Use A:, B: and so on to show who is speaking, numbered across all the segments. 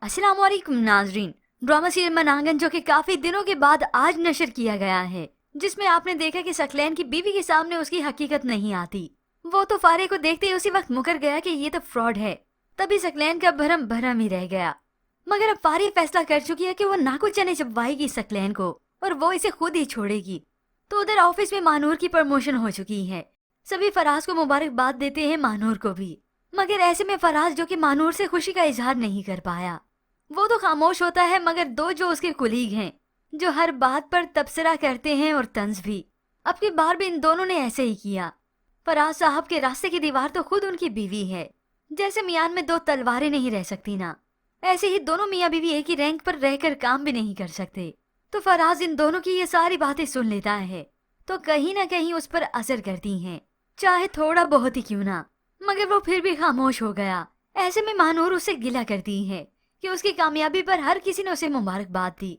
A: अस्सलाम वालेकुम नाजरीन। ड्रामा सीरियल मनांगन जो कि काफी दिनों के बाद आज नशर किया गया है, जिसमें आपने देखा कि सकलैन की बीवी के सामने उसकी हकीकत नहीं आती। वो तो फारे को देखते ही उसी वक्त मुकर गया कि ये तो फ्रॉड है। तभी सकलैन का भरम भरम ही रह गया। मगर अब फारे फैसला कर चुकी है कि वो नाको चने चबवाएगी सकलैन को और वो इसे खुद ही छोड़ेगी। तो उधर ऑफिस में मानूर की प्रमोशन हो चुकी है। सभी फराज को मुबारकबाद देते हैं, मानूर को भी। मगर ऐसे में फराज जो कि मानूर से खुशी का इजहार नहीं कर पाया, वो तो खामोश होता है। मगर दो जो उसके कुलीग हैं, जो हर बात पर तबसरा करते हैं और तंज भी, अब की बार भी इन दोनों ने ऐसे ही किया। फराज साहब के रास्ते की दीवार तो खुद उनकी बीवी है। जैसे मियान में दो तलवारें नहीं रह सकती ना, ऐसे ही दोनों मियाँ बीवी एक ही रैंक पर रहकर काम भी नहीं कर सकते। तो फराज इन दोनों की ये सारी बातें सुन लेता है, तो कहीं ना कहीं उस पर असर करती हैं, चाहे थोड़ा बहुत ही क्यों ना। मगर वो फिर भी खामोश हो गया। ऐसे में मानूर उससे गिला करती है कि उसकी कामयाबी पर हर किसी ने उसे मुबारकबाद दी,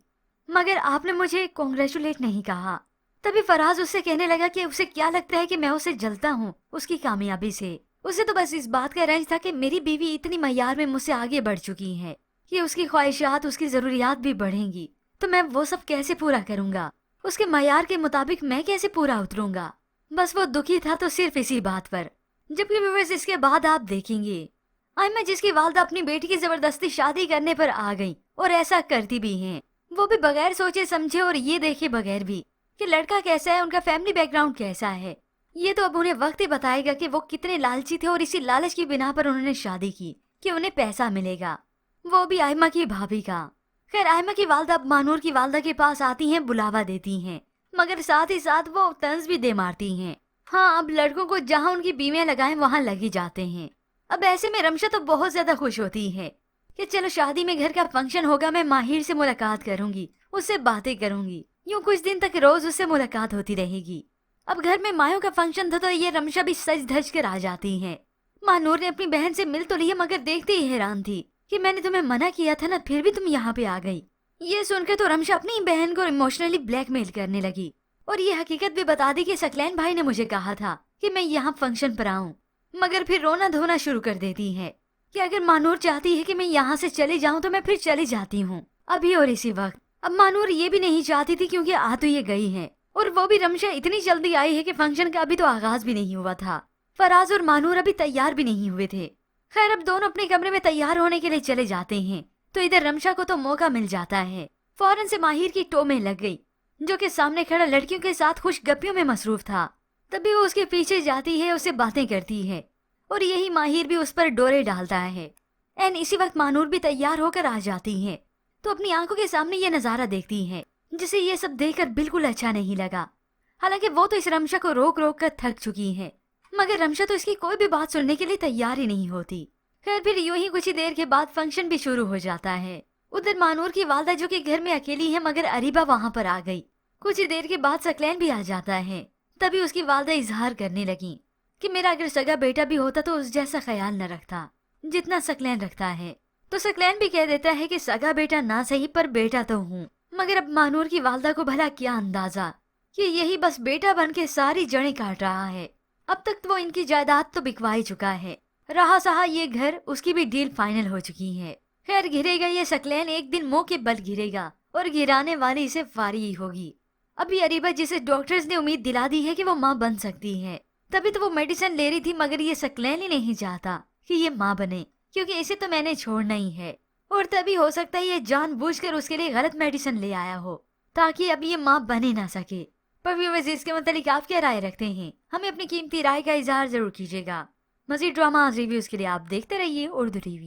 A: मगर आपने मुझे कॉन्ग्रेचुलेट नहीं कहा। तभी फराज उससे कहने लगा कि उसे क्या लगता है कि मैं उसे जलता हूँ उसकी कामयाबी से। उसे तो बस इस बात का रंज था कि मेरी बीवी इतनी मयार में मुझसे आगे बढ़ चुकी है कि उसकी ख्वाहिशात, उसकी जरूरियात भी बढ़ेंगी, तो मैं वो सब कैसे पूरा करूंगा, उसके मयार के मुताबिक मैं कैसे पूरा उतरूंगा। बस वो दुखी था तो सिर्फ इसी बात पर। जबकि व्यूअर्स, इसके बाद आप देखेंगे आयमा जिसकी वालदा अपनी बेटी की जबरदस्ती शादी करने पर आ गई, और ऐसा करती भी हैं, वो भी बगैर सोचे समझे और ये देखे बगैर भी कि लड़का कैसा है, उनका फैमिली बैकग्राउंड कैसा है। ये तो अब उन्हें वक्त ही बताएगा कि वो कितने लालची थे और इसी लालच की बिना पर उन्होंने शादी की कि उन्हें पैसा मिलेगा, वो भी आयमा की भाभी का। खैर, आयमा की वालदा अब मानूर की वालदा के पास आती हैं, बुलावा देती हैं, मगर साथ ही साथ वो तंज भी दे मारती हैं। हाँ, अब लड़कों को जहाँ उनकी बीवियां लगाएं वहाँ लगी जाते हैं। अब ऐसे में रमशा तो बहुत ज्यादा खुश होती है कि चलो शादी में घर का फंक्शन होगा, मैं माहिर से मुलाकात करूंगी, उससे बातें करूंगी, यूं कुछ दिन तक रोज उससे मुलाकात होती रहेगी। अब घर में मायों का फंक्शन था तो ये रमशा भी सज धज कर आ जाती है। मानूर ने अपनी बहन से मिल तो लिया, मगर देखते ही हैरान थी कि मैंने तुम्हें मना किया था ना, फिर भी तुम यहाँ पे आ गई। ये सुनकर तो रमशा अपनी बहन को इमोशनली ब्लैकमेल करने लगी और ये हकीकत भी बता दी कि सकलैन भाई ने मुझे कहा था कि मैं यहाँ फंक्शन पर आऊँ। मगर फिर रोना धोना शुरू कर देती है कि अगर मानूर चाहती है कि मैं यहाँ से चली जाऊँ तो मैं फिर चली जाती हूँ, अभी और इसी वक्त। अब मानूर ये भी नहीं चाहती थी क्योंकि आ तो ये गई है, और वो भी रमशा इतनी जल्दी आई है कि फंक्शन का अभी तो आगाज भी नहीं हुआ था। फराज और मानूर अभी तैयार भी नहीं हुए थे। खैर, अब दोनों अपने कमरे में तैयार होने के लिए चले जाते हैं, तो इधर रमशा को तो मौका मिल जाता है। फौरन से माहिर की टो में लग गई, जो कि सामने खड़ा लड़कियों के साथ खुश गप्पियों में मसरूफ था। तभी वो उसके पीछे जाती है, उससे बातें करती है, और यही माहिर भी उस पर डोरे डालता है। एन इसी वक्त मानूर भी तैयार होकर आ जाती है, तो अपनी आंखों के सामने ये नजारा देखती है, जिसे ये सब देखकर बिल्कुल अच्छा नहीं लगा। हालांकि वो तो इस रमशा को रोक रोक कर थक चुकी है, मगर रमशा तो इसकी कोई भी बात सुनने के लिए तैयार ही नहीं होती। खैर, फिर यूं ही कुछ ही देर के बाद फंक्शन भी शुरू हो जाता है। उधर मानूर की वालदा जो कि घर में अकेली है, मगर अरीबा वहाँ पर आ गई। कुछ ही देर के बाद सकलैन भी आ जाता है। तभी उसकी वालदा इजहार करने लगी कि मेरा अगर सगा बेटा भी होता तो उस जैसा ख्याल न रखता जितना सकलैन रखता है। तो सकलैन भी कह देता है कि सगा बेटा ना सही पर बेटा तो हूँ। मगर अब मानूर की वालदा को भला क्या अंदाजा कि यही बस बेटा बन के सारी जड़ें काट रहा है। अब तक तो वो इनकी जायदाद तो बिकवा ही चुका है, रहा सहा ये घर, उसकी भी डील फाइनल हो चुकी है। खैर, घिरेगा ये सकलैन, एक दिन मुंह के बल घिरेगा और गिराने वाली इसे फारी ही होगी। अभी अरीबा, जिसे डॉक्टर्स ने उम्मीद दिला दी है कि वो माँ बन सकती है, तभी तो वो मेडिसिन ले रही थी, मगर ये सकलैन ही नहीं चाहता कि ये माँ बने, क्योंकि इसे तो मैंने छोड़ना ही है। और तभी हो सकता है ये जानबूझकर उसके लिए गलत मेडिसिन ले आया हो ताकि अब ये माँ बन ही ना सके। पर व्यूअर्स, इसके मतलब आप क्या राय रखते हैं, हमें अपनी कीमती राय का इजहार जरूर कीजिएगा। मजीद ड्रामा रिव्यूज के लिए आप देखते रहिए उर्दू टीवी।